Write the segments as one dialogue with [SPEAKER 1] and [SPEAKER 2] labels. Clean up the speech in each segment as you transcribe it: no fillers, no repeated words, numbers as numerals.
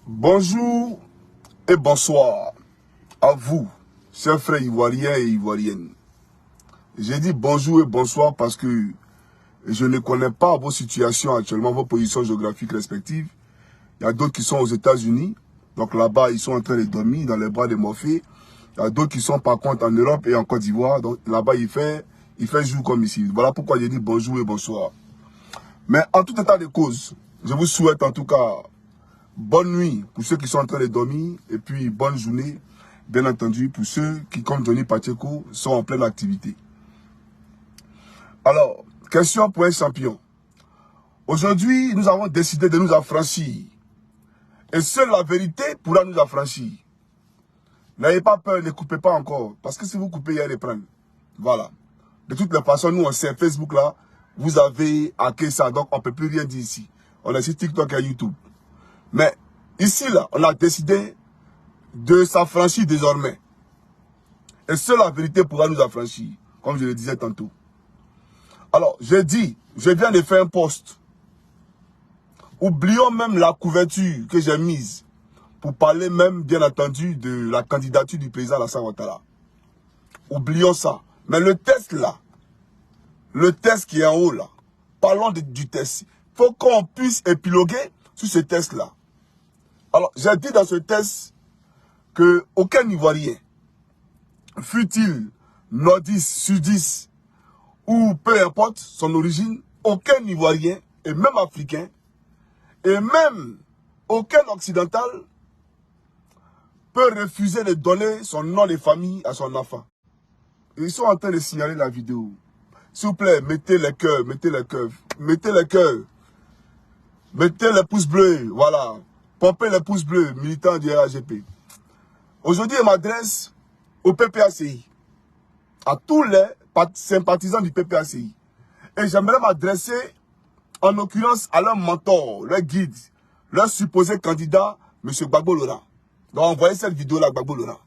[SPEAKER 1] Bonjour et bonsoir à vous, chers frères ivoiriens et ivoiriennes. J'ai dit bonjour et bonsoir parce que je ne connais pas vos situations actuellement, vos positions géographiques respectives. Il y a d'autres qui sont aux États-Unis. Donc là-bas, ils sont en train de dormir dans les bras de Morphée. Il y a d'autres qui sont par contre en Europe et en Côte d'Ivoire. Donc là-bas, il fait jour comme ici. Voilà pourquoi j'ai dit bonjour et bonsoir. Mais en tout état de cause, je vous souhaite en tout cas bonne nuit pour ceux qui sont en train de dormir et puis bonne journée, bien entendu, pour ceux qui, comme Johnny Pacheco, sont en pleine activité. Alors, question pour un champion. Aujourd'hui, nous avons décidé de nous affranchir. Et seule la vérité pourra nous affranchir. N'ayez pas peur, ne coupez pas encore. Parce que si vous coupez, il y a les prendre. Voilà. De toutes les façons, nous, on sait, Facebook là, vous avez hacké ça, donc on ne peut plus rien dire ici. On est sur TikTok et YouTube. Mais ici, là, on a décidé de s'affranchir désormais. Et seule la vérité pourra nous affranchir, comme je le disais tantôt. Alors, je viens de faire un post. Oublions même la couverture que j'ai mise pour parler même, bien entendu, de la candidature du président Alassane Ouattara. Oublions ça. Mais le test là, le test qui est en haut là, parlons du test. Il faut qu'on puisse épiloguer sur ce test là. Alors, j'ai dit dans ce test que aucun Ivoirien, fût-il nordiste, sudiste, ou peu importe son origine, aucun Ivoirien, et même africain, et même aucun occidental, peut refuser de donner son nom de famille à son enfant. Ils sont en train de signaler la vidéo. S'il vous plaît, mettez les cœurs, mettez les cœurs, mettez les cœurs, mettez les pouces bleus, voilà. Pompez les pouces bleus, militants du RAGP. Aujourd'hui, je m'adresse au PPACI, à tous les sympathisants du PPACI. Et j'aimerais m'adresser, en l'occurrence, à leur mentor, leur guide, leur supposé candidat, M. Gbagbo Laurent. Donc, envoyez cette vidéo-là à Gbagbo Laurent.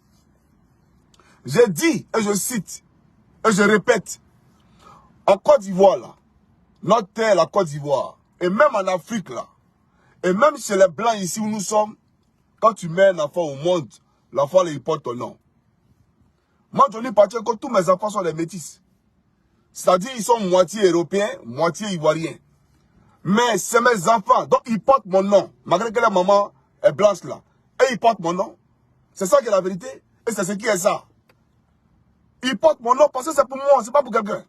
[SPEAKER 1] J'ai dit, et je cite, et je répète, en Côte d'Ivoire, là, notre terre, la Côte d'Ivoire, et même en Afrique, là, et même chez les Blancs ici où nous sommes, quand tu mets un enfant au monde, l'enfant il porte ton nom. Moi, Johnny Pacheco, tous mes enfants sont des métis. C'est-à-dire ils sont moitié européens, moitié ivoiriens. Mais c'est mes enfants, donc ils portent mon nom. Malgré que la maman est blanche là. Et ils portent mon nom. C'est ça qui est la vérité. Et c'est ce qui est ça. Ils portent mon nom parce que c'est pour moi, c'est pas pour quelqu'un.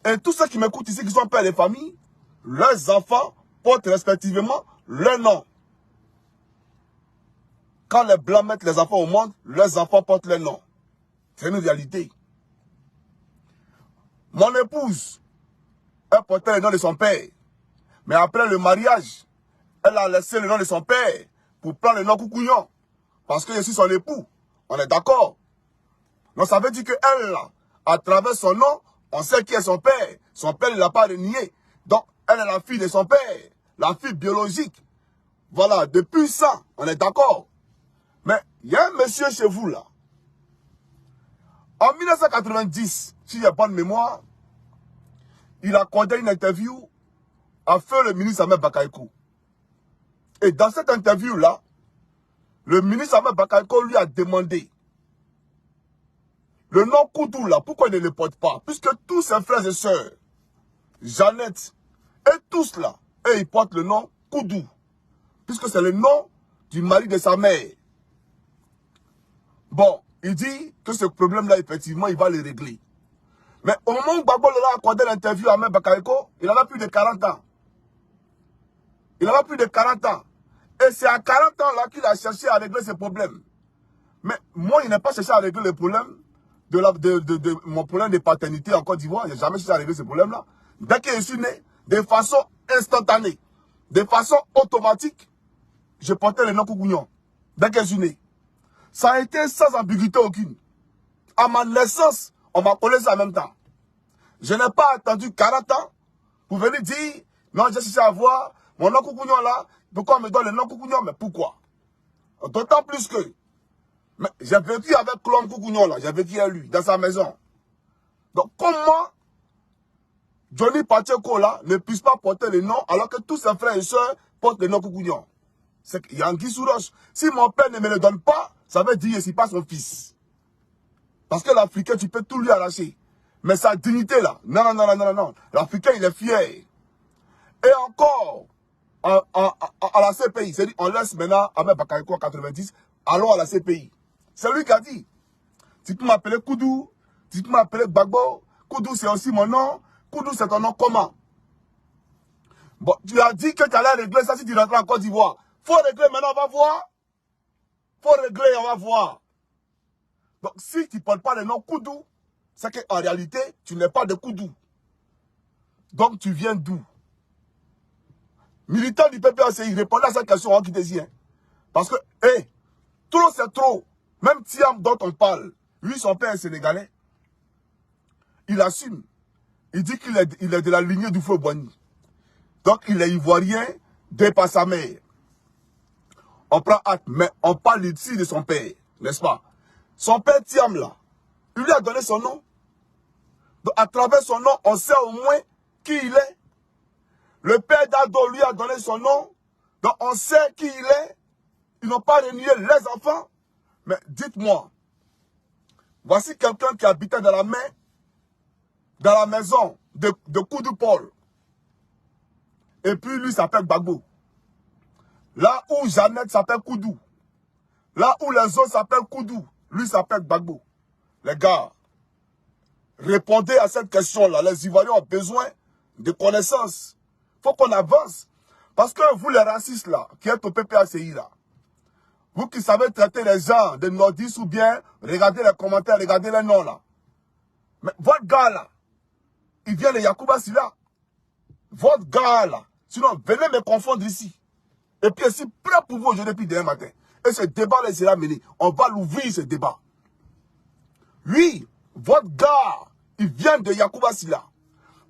[SPEAKER 1] Et tous ceux qui m'écoutent ici, qui sont pères de famille, leurs enfants portent respectivement leur nom. Quand les Blancs mettent les enfants au monde, leurs enfants portent leur nom. C'est une réalité. Mon épouse, elle portait le nom de son père. Mais après le mariage, elle a laissé le nom de son père pour prendre le nom Koukouignon. Parce que je suis son époux. On est d'accord. Donc ça veut dire qu'elle, là, à travers son nom, on sait qui est son père. Son père ne l'a pas renié. Donc, elle est la fille de son père. La fille biologique. Voilà, depuis ça, on est d'accord. Mais il y a un monsieur chez vous, là. En 1990, si j'ai pas de mémoire, il a accordé une interview à feu le ministre Ahmed Bakayoko. Et dans cette interview-là, le ministre Ahmed Bakayoko lui a demandé le nom Koudou là, pourquoi il ne le porte pas? Puisque tous ses frères et sœurs, Jeannette, et tous là, et ils portent le nom Koudou. Puisque c'est le nom du mari de sa mère. Bon, il dit que ce problème-là, effectivement, il va le régler. Mais au moment où Gbagbo Laurent a accordé l'interview à Ahmed Bakayoko, il avait plus de 40 ans. Il avait plus de 40 ans. Et c'est à 40 ans là qu'il a cherché à régler ce problème. Mais moi, il n'a pas cherché à régler le problème de mon problème de paternité en Côte d'Ivoire. Je n'ai jamais cherché à régler ce problème-là. Dès que je suis né, de façon instantanée, de façon automatique, je portais le nom Koukouignon. Dès que je suis né. Ça a été sans ambiguïté aucune. À ma naissance, on m'a collé ça en même temps. Je n'ai pas attendu 40 ans pour venir dire, non, j'ai cherché à voir mon nom Koukouignon là. Pourquoi on me donne le nom Koukouignon? Mais pourquoi? D'autant plus que mais j'ai vécu avec l'homme Koukouignon là, j'ai vécu avec lui, dans sa maison. Donc comment Johnny Pacheco là ne puisse pas porter le nom alors que tous ses frères et sœurs portent le nom Koukouignon? C'est qu'il y a Anguille sous roche. Si mon père ne me le donne pas, ça veut dire que je ne suis pas son fils. Parce que l'Africain, tu peux tout lui arracher. Mais sa dignité là, non, non, non, non, non, non. L'Africain, il est fier. Et encore, à la CPI, c'est-à-dire, on laisse maintenant Ahmed Bakayoko en 90, allons à la CPI. C'est lui qui a dit. Tu peux m'appeler Koudou, tu peux m'appeler Gbagbo. Koudou, c'est aussi mon nom. Koudou, c'est ton nom comment? Bon, tu as dit que tu allais régler ça si tu rentres en Côte d'Ivoire. Faut régler maintenant, on va voir. Faut régler, on va voir. Donc, si tu ne parles pas le nom Koudou, c'est qu'en réalité, tu n'es pas de Koudou. Donc, tu viens d'où? Militant du PPACI, répondez à cette question qui te dit. Hein. Parce que, hé, trop c'est trop. Même Thiam dont on parle, lui, son père est sénégalais. Il assume. Il dit qu'il est de la lignée du feu Boigny. Donc, il est ivoirien dès par sa mère. On prend acte, mais on parle ici de son père, n'est-ce pas? Son père Thiam, là, il lui a donné son nom. Donc, à travers son nom, on sait au moins qui il est. Le père d'Ado lui a donné son nom. Donc, on sait qui il est. Ils n'ont pas renié les enfants. Mais dites-moi, voici quelqu'un qui habitait dans la maison de Koudou Paul. Et puis, lui s'appelle Gbagbo. Là où Jeannette s'appelle Koudou. Là où les autres s'appellent Koudou. Lui s'appelle Gbagbo. Les gars, répondez à cette question-là. Les Ivoiriens ont besoin de connaissances. Il faut qu'on avance. Parce que vous, les racistes, là, qui êtes au PPACI, là, vous qui savez traiter les gens de nordistes ou bien, regardez les commentaires, regardez les noms, là. Mais votre gars, là, il vient de Yacouba Silla. Votre gars, là. Sinon, venez me confondre ici. Et puis, je suis prêt pour vous aujourd'hui depuis demain matin. Et ce débat-là sera mené. On va l'ouvrir, ce débat. Oui, votre gars, il vient de Yacouba Silla.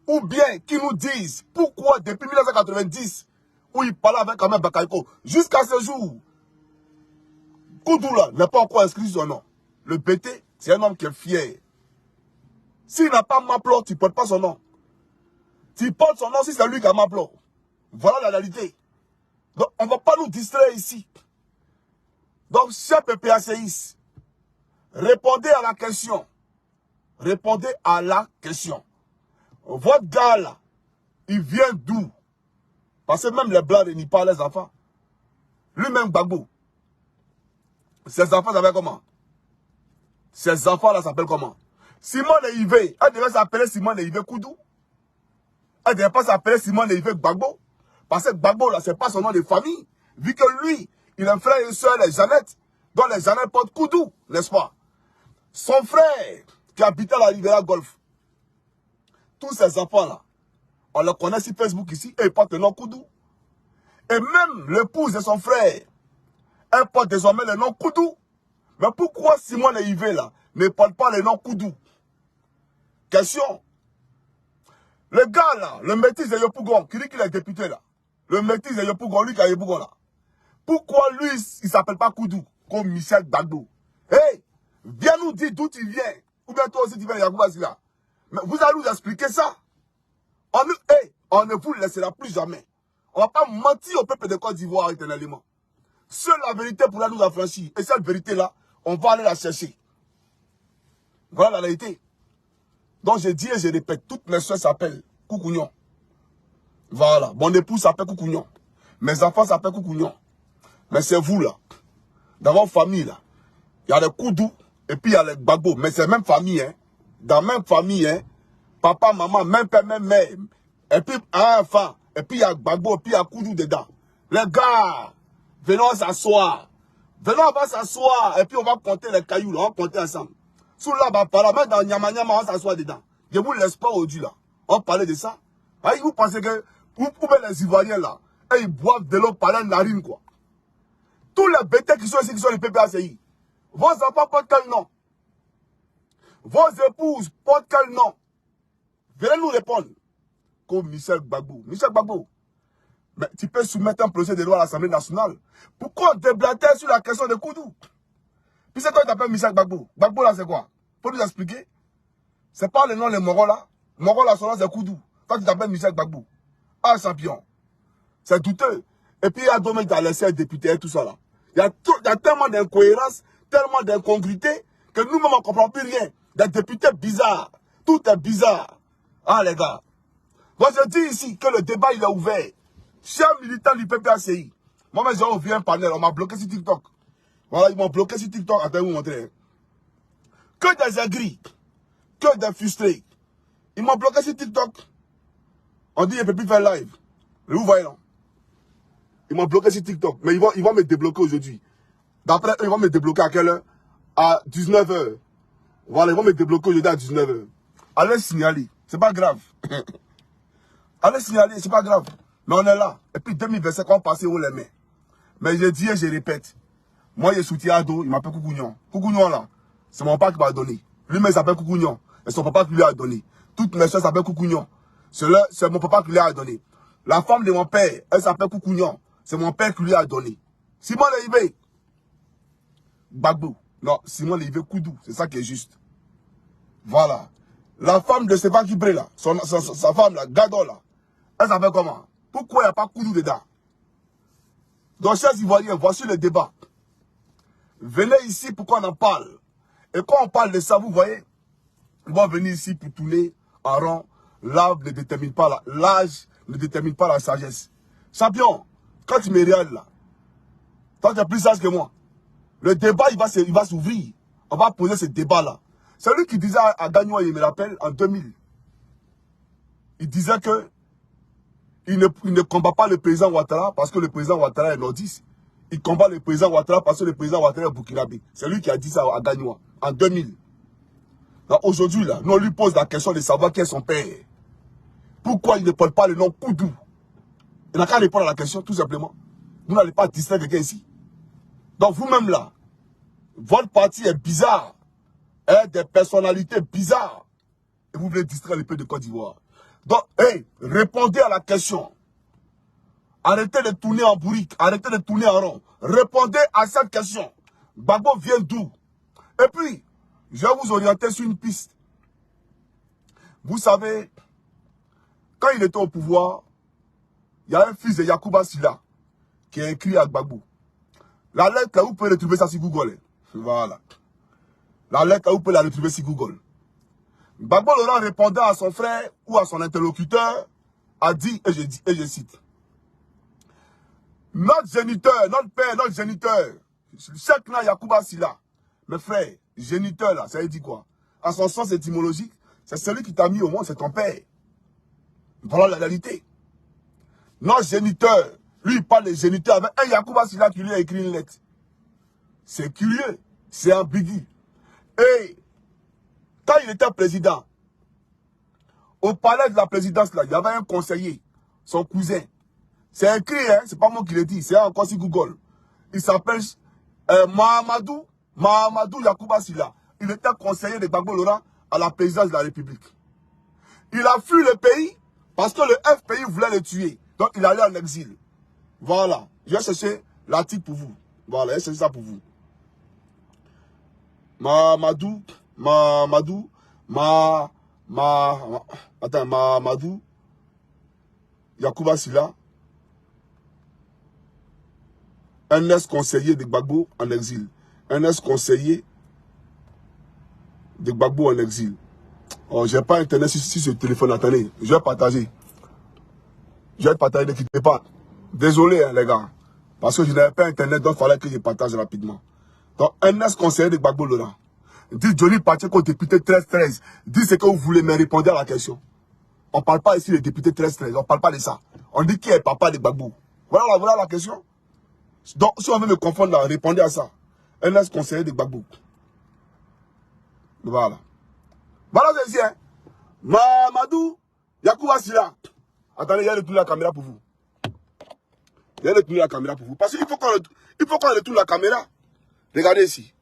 [SPEAKER 1] Ou bien qu'ils nous disent pourquoi depuis 1990, où il parlait avec Ahmed Bakayoko, jusqu'à ce jour, Koudou là n'est pas encore inscrit son nom. Le BT, c'est un homme qui est fier. S'il n'a pas Maplo, tu ne portes pas son nom. Tu portes son nom si c'est lui qui a Maplo. Voilà la réalité. Donc on ne va pas nous distraire ici. Donc, chers PPACIs, répondez à la question. Répondez à la question. Votre gars là, il vient d'où? Parce que même les blancs ne nient pas les enfants. Lui-même Gbagbo. Ses enfants s'appellent comment? Ses enfants là s'appellent comment? Simone et Yves, elle devait s'appeler Simone et Yves Koudou. Elle ne devait pas s'appeler Simone et Yves Gbagbo. Parce que Gbagbo là, c'est pas son nom de famille. Vu que lui, il a un frère et une soeur, les Jeannette, dont les Jeannette portent Koudou, n'est-ce pas? Son frère, qui habitait à la Riviera Golf, tous ces enfants-là, on les connaît sur Facebook ici, et ils portent le nom Koudou. Et même l'épouse de son frère, elle porte désormais le nom Koudou. Mais pourquoi Simone et Yves, là, ne portent pas le nom Koudou? Question. Le gars, là, le métis de Yopougon, qui dit qu'il est député, là, le métis de Yopougon, lui qui a Yopougon, là, pourquoi lui, il ne s'appelle pas Koudou, comme Michel Gbagbo? Hey, viens nous dire d'où tu viens. Ou bien toi aussi tu viens de Yacouba Silla. Mais vous allez nous expliquer ça. On ne vous laissera plus jamais. On ne va pas mentir au peuple de Côte d'Ivoire éternellement. Seule la vérité pourra nous affranchir. Et cette vérité-là, on va aller la chercher. Voilà la réalité. Donc je dis et je répète, toutes mes soeurs s'appellent Koukounion. Voilà. Mon épouse s'appelle Koukounion. Mes enfants s'appellent Koukounion. Mais c'est vous là. Dans votre famille là. Il y a les Koudou et puis il y a les Gbagbo. Mais c'est la même famille. Hein. Dans la même famille. Hein. Papa, maman, même père, même mère. Et puis un enfant. Et puis il y a Gbagbo et puis il y a Koudou dedans. Les gars, venons s'asseoir. Venons, on va s'asseoir. Et puis on va compter les cailloux là. On va compter ensemble. Sous là, bah, par la main dans Nyama Nyama, on s'assoit dedans. Je vous laisse pas aujourd'hui là. On parlait de ça. Ah, vous pensez que vous pouvez les Ivoiriens là. Et ils boivent de l'eau par la narine quoi. Tous les bêtés qui sont ici, qui sont les PPACI. Vos enfants portent quel nom? Vos épouses portent quel nom? Venez nous répondre. Comme Michel Gbagbo. Michel Gbagbo. Mais tu peux soumettre un projet de loi à l'Assemblée nationale. Pourquoi déblater sur la question de Koudou? Puis c'est toi qui t'appelles Michel Gbagbo. Gbagbo là c'est quoi? Faut nous expliquer. C'est pas le nom de Moro là. Moro là son nom c'est Koudou. Toi tu t'appelles Michel Gbagbo. Ah champion. C'est douteux. Et puis, il y a d'autres mecs qui ont laissé être député et tout ça là. Il y a tellement d'incohérences, tellement d'incongruités, que nous-mêmes, on ne comprend plus rien. Des députés bizarres. Tout est bizarre. Ah, les gars. Moi, je dis ici que le débat, il est ouvert. Chers militants du PPACI, moi, j'ai ouvert un panel, on m'a bloqué sur TikTok. Voilà, ils m'ont bloqué sur TikTok. Attendez, vous montrer. Que des aigris, que des frustrés. Ils m'ont bloqué sur TikTok. On dit, il ne peut plus faire live. Mais vous voyez, non? Ils m'ont bloqué sur TikTok. Mais ils vont me débloquer aujourd'hui. D'après eux, ils vont me débloquer à quelle heure? À 19 h. Voilà, ils vont me débloquer aujourd'hui à 19 h. Allez signaler. C'est pas grave. Allez signaler, c'est pas grave. Mais on est là. Et puis 2025, on va passer haut les mains. Mais je dis et je répète. Moi, je soutiens Ado, il m'appelle Coucougnon. Coucougnon là, c'est mon papa qui m'a donné. Lui-même s'appelle Coucougnon. Et son papa qui lui a donné. Toutes mes soeurs s'appellent Coucougnon. C'est mon papa qui lui a donné. La femme de mon père, elle s'appelle Coucougnon. C'est mon père qui lui a donné. Simon Leibé. Gbagbo. Non, Simon Leibé Koudou. C'est ça qui est juste. Voilà. La femme de Stéphane Kibré là, sa femme là, Gado là, elle s'appelle comment? Pourquoi il n'y a pas Koudou dedans? Donc, chers Ivoiriens, voici le débat. Venez ici pour qu'on en parle. Et quand on parle de ça, vous voyez, ils vont venir ici pour tourner en rond. L'âge ne détermine pas la sagesse. Champion, quand tu me regardes là, toi tu es plus sage que moi. Le débat, il va s'ouvrir. On va poser ce débat-là. C'est lui qui disait à Gagnoua, il me rappelle, en 2000. Il disait que il ne combat pas le président Ouattara parce que le président Ouattara est nordiste. Il combat le président Ouattara parce que le président Ouattara est burkinabé. C'est lui qui a dit ça à Gagnoua, en 2000. Aujourd'hui, là, nous on lui pose la question de savoir qui est son père. Pourquoi il ne porte pas le nom Koudou? Il n'a qu'à répondre à la question, tout simplement. Vous n'allez pas distraire quelqu'un ici. Donc vous-même là, votre parti est bizarre. Des personnalités bizarres. Et vous voulez distraire le peuple de Côte d'Ivoire. Donc, hey, répondez à la question. Arrêtez de tourner en bourrique. Arrêtez de tourner en rond. Répondez à cette question. Gbagbo vient d'où? Et puis, je vais vous orienter sur une piste. Vous savez, quand il était au pouvoir, il y a un fils de Yacouba Silla qui a écrit à Gbagbo. La lettre, là, vous pouvez retrouver ça sur Google. Voilà. La lettre, là, vous pouvez la retrouver sur Google. Gbagbo Laurent répondant à son frère ou à son interlocuteur a dit, et je cite, notre géniteur, notre père, notre géniteur, Cheikhna Yacouba Silla, mes frères, géniteur là, ça veut dire quoi? En son sens étymologique, c'est celui qui t'a mis au monde, c'est ton père. Voilà la réalité. Notre géniteur, lui il parle de géniteur avec un Yacouba Silla qui lui a écrit une lettre. C'est curieux, c'est ambigu. Et quand il était président, au palais de la présidence, là, il y avait un conseiller, son cousin. C'est écrit, hein, c'est pas moi qui l'ai dit, c'est encore sur Google. Il s'appelle Mahamadou Yacouba Silla. Il était conseiller de Gbagbo Laurent à la présidence de la République. Il a fui le pays parce que le FPI voulait le tuer. Donc il allait en exil. Voilà. Je vais chercher l'article pour vous. Voilà, je vais chercher ça pour vous. Mahamadou Yacouba Silla, un ex-conseiller de Gbagbo en exil. Un ex-conseiller de Gbagbo en exil. Oh, j'ai pas internet sur ce téléphone. Attendez, je vais partager. Je vais partager, ne quittez pas. Désolé, hein, les gars. Parce que je n'avais pas internet, donc il fallait que je partage rapidement. Donc, un ex-conseiller de Gbagbo Laurent. Dit Johnny Pacheco, député 13-13. Dit ce que vous voulez, mais répondez à la question. On ne parle pas ici des députés 13-13. On ne parle pas de ça. On dit qui est papa de Gbagbo. Voilà la question. Donc, si on veut me confondre là, répondez à ça. Un ex-conseiller de Gbagbo. Voilà. Voilà, c'est ici, hein. Mahamadou Yacouba Silla. Attendez, il y a retourné la caméra pour vous. Il y a retourné la caméra pour vous. Parce qu'il faut qu'on retourne la caméra. Regardez ici.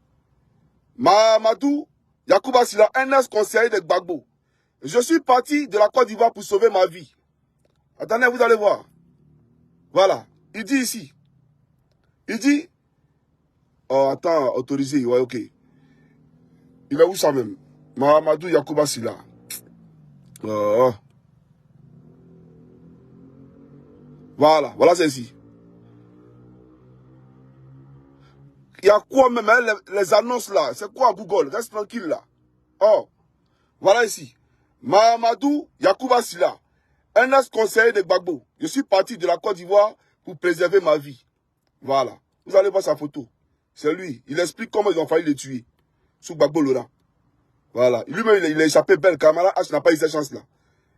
[SPEAKER 1] Mahamadou Yacouba Silla, un ex-conseiller de Gbagbo. Je suis parti de la Côte d'Ivoire pour sauver ma vie. Attendez, vous allez voir. Voilà. Il dit ici. Il dit. Oh, attends, autorisé. Ouais, ok. Il est où ça même? Mahamadou Yacouba Silla. Oh. Voilà, c'est ici. y a quoi même, hein, les annonces là? C'est quoi Google? Reste tranquille là. Oh, voilà ici. Mahamadou Yacouba Silla, un ex-conseiller de Gbagbo. Je suis parti de la Côte d'Ivoire pour préserver ma vie. Voilà. Vous allez voir sa photo. C'est lui. Il explique comment ils ont failli le tuer. Sous Gbagbo Laurent. Voilà. Lui-même, il a échappé belle. Kamala H n'a pas eu cette chance-là.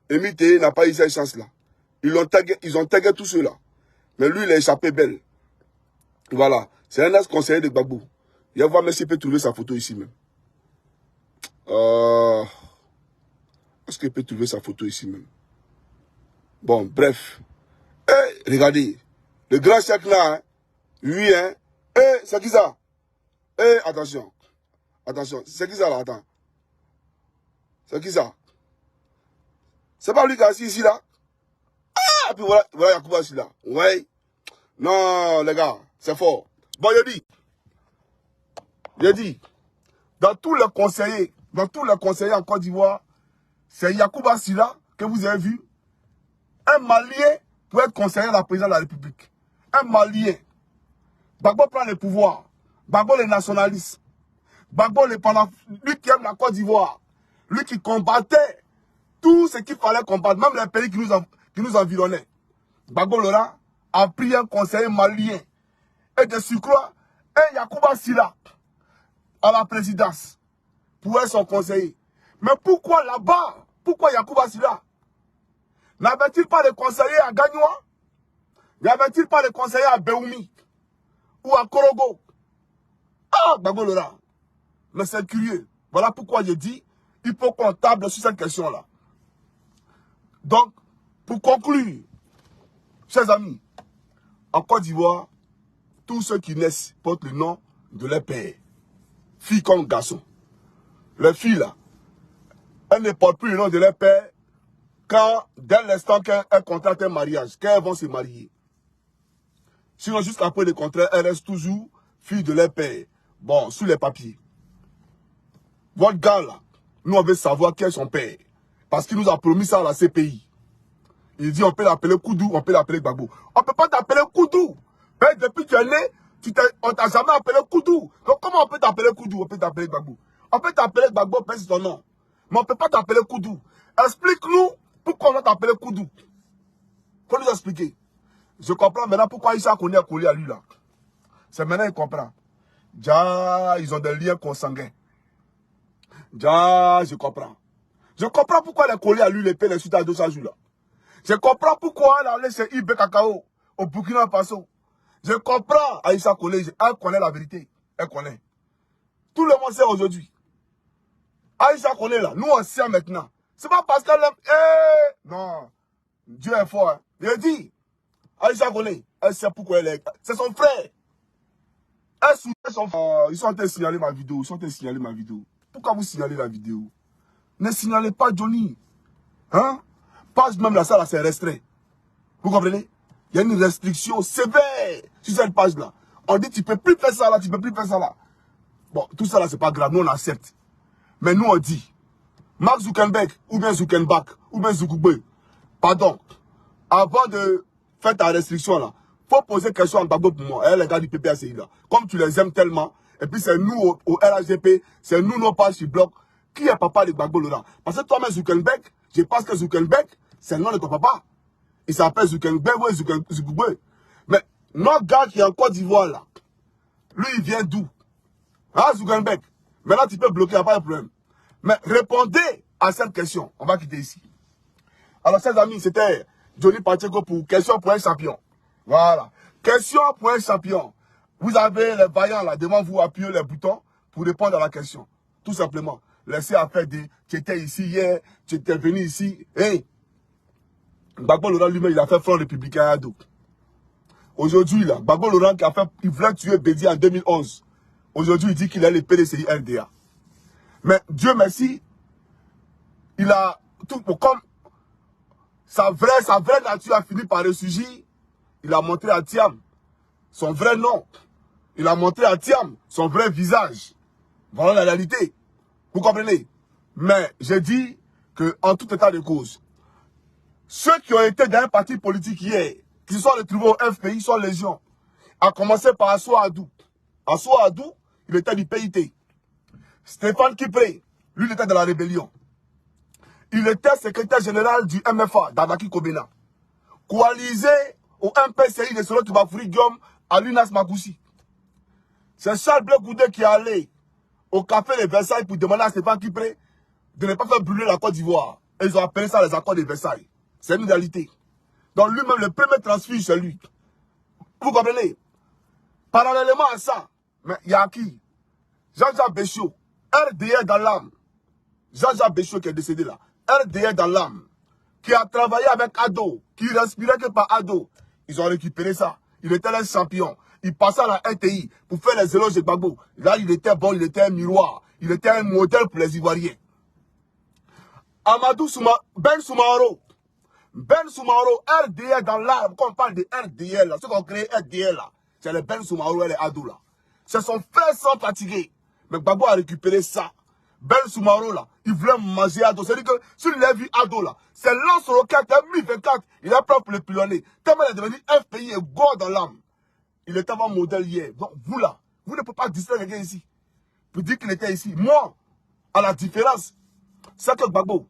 [SPEAKER 1] Emi Téé n'a pas eu cette chance-là. Ils ont tagué tous ceux-là. Mais lui, il a échappé belle. Voilà. C'est un ex-conseiller de Gbagbo. Il va voir même s'il peut trouver sa photo ici même. Est-ce qu'il peut trouver sa photo ici même? Bon, bref. Eh, regardez. Le grand chèque là, hein. Oui, hein. Eh, c'est qui ça? Eh, attention. Attention. C'est qui ça là? Attends. C'est qui ça? C'est pas lui qui est assis ici là? Ah, puis voilà, voilà Yacouba ici là. Ouais. Non, les gars, c'est fort. Bon, je dis, dans tous les conseillers en Côte d'Ivoire, c'est Yacouba Silla que vous avez vu. Un Malien pour être conseiller à la présidence de la République. Un Malien. Gbagbo prend le pouvoir. Gbagbo les nationalistes. Gbagbo lui qui aime la Côte d'Ivoire. Lui qui combattait tout ce qu'il fallait combattre, même les pays qui nous environnaient. Gbagbo Laurent a pris un conseiller malien. Et de surcroît, un Yacouba Silla à la présidence pour être son conseiller. Mais pourquoi là-bas? Pourquoi Yacouba Silla? N'avait-il pas de conseiller à Gagnoua? N'avait-il pas de conseiller à Béoumi? Ou à Korogo? Ah, Gbagbo Laurent. Mais c'est curieux. Voilà pourquoi je dis, il faut qu'on table sur cette question-là. Donc, pour conclure, chers amis, en Côte d'Ivoire, tous ceux qui naissent portent le nom de leur père. Filles comme garçons. Les filles là, elles ne portent plus le nom de leur père quand, dès l'instant qu'elles contractent un mariage, qu'elles vont se marier. Sinon, jusqu'après le contraire, elles restent toujours filles de leur père. Bon, sous les papiers. Votre gars là, nous on veut savoir qui est son père. Parce qu'il nous a promis ça à la CPI. Il dit on peut l'appeler Koudou, on peut l'appeler Gbagbo. On ne peut pas t'appeler Koudou. Mais depuis que tu es né, on ne t'a jamais appelé Koudou. Donc comment on peut t'appeler Koudou, on peut t'appeler Gbagbo? On peut t'appeler Gbagbo, c'est ton nom. Mais on ne peut pas t'appeler Koudou. Explique-nous pourquoi on va t'appeler Koudou. Il faut nous expliquer. Je comprends maintenant pourquoi Issa Koné est collé à lui là. C'est maintenant qu'il comprend. Déjà, ils ont des liens consanguins. Déjà, je comprends. Je comprends pourquoi elle est collée à lui l'épée les suites à 200 jours là. Je comprends pourquoi elle a allé chez Ibé Kakao au Burkina Faso. Je comprends Aïssa Koné, elle connaît la vérité. Elle connaît. Tout le monde sait aujourd'hui. Aïssa Koné là, nous on sait maintenant. C'est pas parce qu'elle aime. Non. Dieu est fort. Hein. Il dit, Aïssa Koné, elle sait pourquoi elle est. C'est son frère. Elle soutient son frère. Ils sont en train de signaler ma vidéo. Pourquoi vous signalez la vidéo? Ne signalez pas Johnny. Hein? Page même la salle, c'est restreint. Vous comprenez? Il y a une restriction sévère sur cette page-là. On dit, tu peux plus faire ça là, tu peux plus faire ça là. Bon, tout ça là, c'est pas grave, nous on accepte. Mais nous on dit, Mark Zuckerberg, ou bien Zuckerberg, ou bien Zuckerberg, pardon, avant de faire ta restriction là, faut poser question à Gbagbo pour moi, les gars du PPACI là. Comme tu les aimes tellement, et puis c'est nous au RAGP, c'est nous nos pages qui bloquent. Qui est papa de Gbagbo Laurent? Parce que toi-même Zuckerberg, je pense que Zuckerberg, c'est le nom de ton papa. Il s'appelle Zuckerberg ou Zuckerberg. Mais notre gars qui est en Côte d'Ivoire là, lui il vient d'où? Ah Zuckerberg. Maintenant tu peux bloquer, il n'y a pas de problème. Mais répondez à cette question. On va quitter ici. Alors chers amis, c'était Johnny Pacheco pour question pour un champion. Voilà. Question pour un champion. Vous avez les vaillants là devant vous, appuyez les boutons pour répondre à la question. Tout simplement. Laissez à faire des... Tu étais ici hier, tu étais venu ici. Hey, Gbagbo Laurent lui-même, il a fait Front Républicain à Ado. Aujourd'hui, là, Gbagbo Laurent qui a fait... Il voulait tuer Bédi en 2011. Aujourd'hui, il dit qu'il est le PDCI RDA. Mais Dieu merci, il a... tout comme sa vraie nature a fini par ressurgir. Il a montré à Thiam son vrai nom. Il a montré à Thiam son vrai visage. Voilà la réalité. Vous comprenez? Mais j'ai dit qu'en tout état de cause, ceux qui ont été dans un parti politique hier, qui se sont retrouvés au FPI, sont légion. À commencer par Assoa Adou. Assoa Adou, il était du PIT. Stéphane Kipré, lui, il était de la rébellion. Il était secrétaire général du MFA, d'Abaki Kobena. Coalisé au MPCI de Solo Tubafuri Guillaume à l'UNAS Makoussi. C'est Charles Blé Goudé qui est allé au café de Versailles pour demander à Stéphane Kipré de ne pas faire brûler la Côte d'Ivoire. Et ils ont appelé ça les accords de Versailles. C'est une réalité. Donc lui-même, le premier transfuge, c'est lui. Vous comprenez? Parallèlement à ça, mais il y a qui? Jean-Jacques Béchot, RDR dans l'âme. Jean-Jacques Béchot qui est décédé là. RDR dans l'âme. Qui a travaillé avec Ado. Qui respirait que par Ado. Ils ont récupéré ça. Il était un champion. Il passait à la RTI pour faire les éloges de Gbagbo. Là, il était bon, il était un miroir. Il était un modèle pour les Ivoiriens. Amadou Ben Soumaro. Ben Soumaro, RDL dans l'âme. Quand on parle de RDL, là, ceux qui ont créé RDL, là, c'est les Ben Soumaro et les Ado, là. Ce sont faits sans fatiguer. Mais Gbagbo a récupéré ça. Ben Soumaro, là, il voulait manger Ado. C'est-à-dire que, s'il l'a vu Ado, là, c'est lance-roquette, 1024, il a peur pour le pilonner. Tellement il est devenu FPI et go dans l'âme. Il était avant modèle hier. Donc, vous, là, vous ne pouvez pas distraire quelqu'un ici. Pour dire qu'il était ici. Moi, à la différence, c'est que Gbagbo,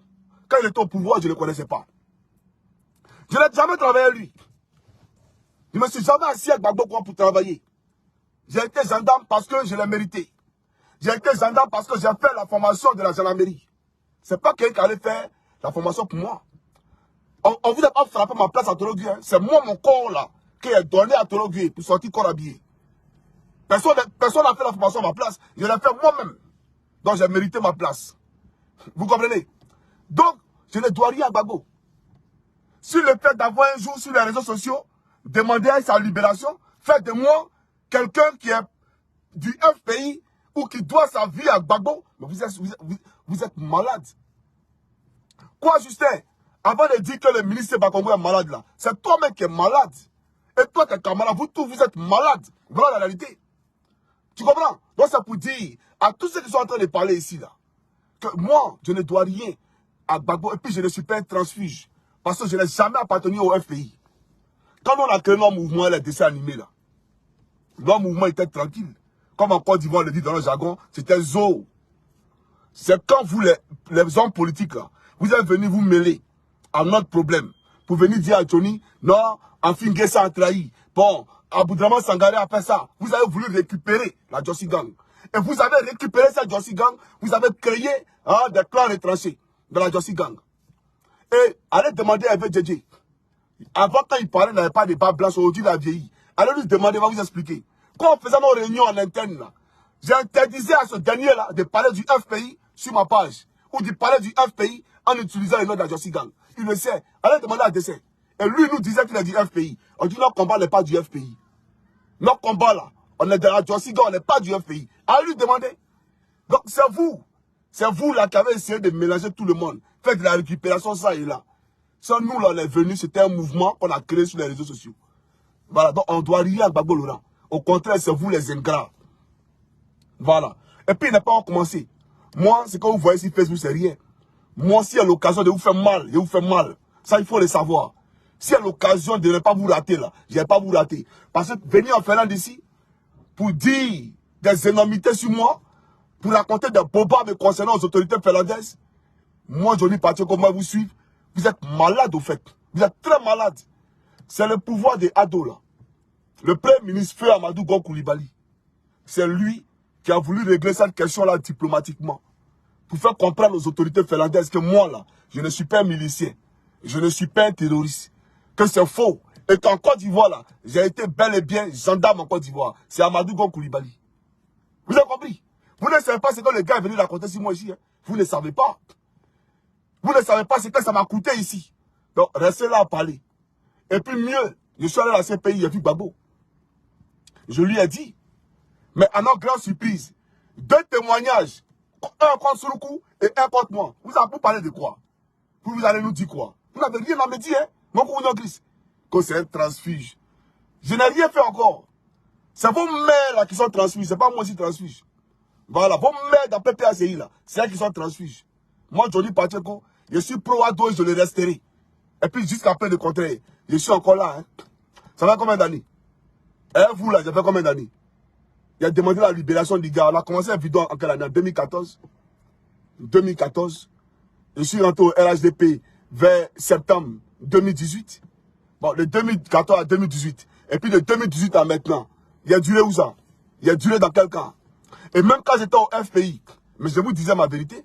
[SPEAKER 1] quand il était au pouvoir, je ne le connaissais pas. Je n'ai jamais travaillé avec lui. Je ne me suis jamais assis avec Gbagbo pour travailler. J'ai été gendarme parce que je l'ai mérité. J'ai été gendarme parce que j'ai fait la formation de la gendarmerie. Ce n'est pas quelqu'un qui allait faire la formation pour moi. On ne vous a pas frappé ma place à Tologui. Hein. C'est moi, mon corps là, qui est donné à Tologui pour sortir corps habillé. Personne n'a fait la formation à ma place. Je l'ai fait moi-même. Donc j'ai mérité ma place. Vous comprenez? Donc, je ne dois rien à Gbagbo. Sur le fait d'avoir un jour sur les réseaux sociaux, demander à sa libération, faites de moi quelqu'un qui est du FPI ou qui doit sa vie à Gbagbo. Mais vous êtes malade. Quoi, Justin? Avant de dire que le ministre Bakongo est malade là, c'est toi-même qui es malade. Et toi, tes camarades, vous tous, vous êtes malades. Voilà la réalité. Tu comprends? Donc c'est pour dire à tous ceux qui sont en train de parler ici là, que moi, je ne dois rien à Gbagbo. Et puis je ne suis pas un transfuge. Parce que je n'ai jamais appartenu au FPI. Quand on a créé notre mouvement, les dessins animés là, notre mouvement était tranquille. Comme en Côte d'Ivoire, on le dit dans le jargon, c'était zoo. C'est quand vous, les hommes politiques là, vous êtes venus vous mêler à notre problème. Pour venir dire à Johnny, non, Enfin Guessa a trahi. Bon, Aboudraman Sangaré a fait ça. Vous avez voulu récupérer la Jossi Gang. Et vous avez récupéré cette Jossi Gang. Vous avez créé des clans retranchés dans la Jossi Gang. Et allez demander à FDJ. Avant, quand il parlait, il n'avait pas de bas blancs. Aujourd'hui, il a vieilli. Allez lui demander, il va vous expliquer. Quand on faisait nos réunions en interne, j'interdisais à ce dernier-là de parler du FPI sur ma page. Ou de parler du FPI en utilisant le nom de la Jossi Gang. Il le sait. Allez demander à DC. Et lui, il nous disait qu'il est du FPI. On dit notre combat n'est pas du FPI. Notre combat là, on est de la Jossi Gang, on n'est pas du FPI. Allez lui demander. Donc c'est vous. C'est vous là qui avez essayé de mélanger tout le monde. Faites de la récupération, ça et là. Sans nous, là, on est venus, c'était un mouvement qu'on a créé sur les réseaux sociaux. Voilà, donc on doit rien à Gbagbo Laurent. Au contraire, c'est vous les ingrats. Voilà. Et puis, il n'a pas commencé. Moi, ce que vous voyez sur Facebook, c'est rien. Moi, s'il y a l'occasion de vous faire mal, je vous fais mal. Ça, il faut le savoir. S'il y a l'occasion de ne pas vous rater, là, je ne vais pas vous rater. Parce que venir en Finlande ici, pour dire des énormités sur moi, pour raconter des bobards me concernant aux autorités finlandaises, moi, Johnny Pacheco, comme moi, vous suivre. Vous êtes malade au fait. Vous êtes très malade. C'est le pouvoir des Ado là. Le premier ministre Feu Amadou Gon Coulibaly. C'est lui qui a voulu régler cette question-là diplomatiquement. Pour faire comprendre aux autorités finlandaises que moi là, je ne suis pas un milicien. Je ne suis pas un terroriste. Que c'est faux. Et qu'en Côte d'Ivoire là, j'ai été bel et bien gendarme en Côte d'Ivoire. C'est Amadou Gon Coulibaly. Vous avez compris? Vous ne savez pas ce que le gars est venu raconter sur moi ici. Hein? Vous ne savez pas. Vous ne savez pas ce que ça m'a coûté ici. Donc, restez là à parler. Et puis mieux, je suis allé à la CPI, j'ai vu Gbagbo. Je lui ai dit, mais à notre grande surprise, 2 témoignages, un contre Suruku et un contre moi. Vous avez parlé de quoi? Vous allez nous dire quoi? Vous n'avez rien à me dire, hein? Mon cousin Christ, que c'est un transfuge. Je n'ai rien fait encore. C'est vos mères là qui sont transfuges, c'est pas moi aussi transfuge. Voilà, vos mères dans PPACI là, c'est elles qui sont transfuges. Moi, Johnny Pacheco, je suis pro-Ado et je le resterai. Et puis jusqu'à peine le contraire, je suis encore là. Hein. Ça fait combien d'années? Et vous là, ça fait combien d'années? Il a demandé la libération du gars. On a commencé la vidéo en quelle année? En 2014. 2014. Je suis rentré au RHDP vers septembre 2018. Bon, de 2014 à 2018. Et puis de 2018 à maintenant. Il a duré où ça? Il a duré dans quel camp? Et même quand j'étais au FPI, mais je vous disais ma vérité.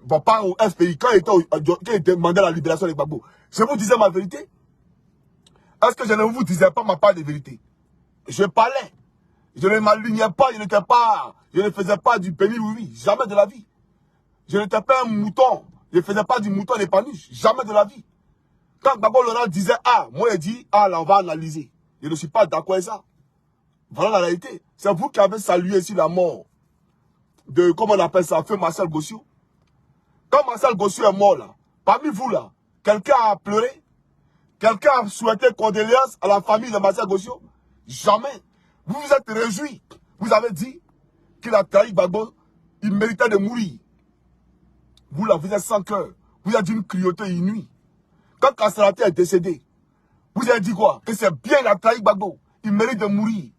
[SPEAKER 1] Bon, pas au FPI, quand il demandait la libération des Gbagbo, je vous disais ma vérité. Est-ce que je ne vous disais pas ma part de vérité? Je parlais. Je ne m'alignais pas, je ne faisais pas du pénis, oui, jamais de la vie. Je n'étais pas un mouton, je ne faisais pas du mouton épanoui, jamais de la vie. Quand Gbagbo Laurent disait A, moi je dis A, là on va analyser. Je ne suis pas d'accord avec ça. Voilà la réalité. C'est vous qui avez salué ici la mort de, comment on appelle ça, feu Marcel Gossio. Quand Marcel Gossio est mort là, parmi vous là, quelqu'un a pleuré? Quelqu'un a souhaité condoléances à la famille de Marcel Gossio? Jamais. Vous vous êtes réjouis. Vous avez dit qu'il a trahi Gbagbo, il méritait de mourir. Vous là, vous êtes sans cœur. Vous avez dit une cruauté inouïe. Quand Kasserati est décédé, vous avez dit quoi? Que c'est bien, il a trahi Gbagbo, il mérite de mourir.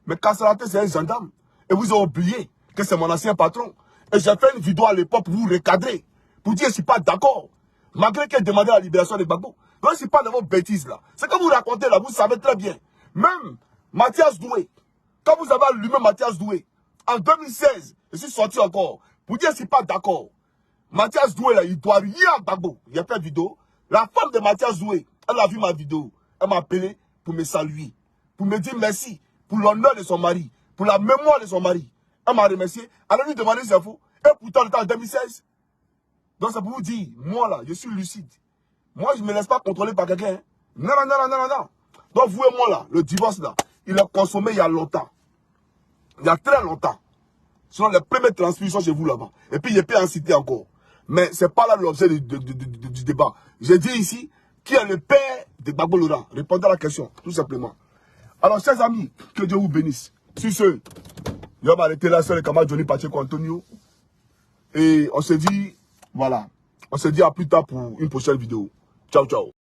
[SPEAKER 1] Mais Kasserati, c'est un gendarme. Et vous avez oublié que c'est mon ancien patron. Et j'ai fait une vidéo à l'époque pour vous recadrer. Pour dire que je ne suis pas d'accord. Malgré qu'il demandait la libération de Gbagbo. Donc, je ne suis pas dans vos bêtises là. Ce que vous racontez là, vous savez très bien. Même Mathias Doué, quand vous avez allumé Mathias Doué, en 2016, je suis sorti encore. Pour dire que je ne suis pas d'accord. Mathias Doué là, il doit rien à Gbagbo. Il y a fait une vidéo. La femme de Mathias Doué, elle a vu ma vidéo. Elle m'a appelé pour me saluer. Pour me dire merci. Pour l'honneur de son mari. Pour la mémoire de son mari. Elle m'a remercié. Elle a lui demandé ses infos. Et pourtant, le temps en 2016. Donc, c'est pour vous dire, moi là, je suis lucide. Moi, je ne me laisse pas contrôler par quelqu'un. Hein. Non, non, non, non, non, non. Donc, vous et moi là, le divorce là, il est consommé il y a longtemps. Il y a très longtemps. Ce sont les premières transmissions chez vous là-bas. Et puis, je peux en citer encore. Mais ce n'est pas là l'objet du débat. J'ai dit ici, qui est le père de Gbagbo Laurent? Répondez à la question, tout simplement. Alors, chers amis, que Dieu vous bénisse. Sur ce, je vais m'arrêter là sur le camarade Johnny Pacheco Antonio. Et on se dit, voilà, on se dit à plus tard pour une prochaine vidéo. Ciao, ciao.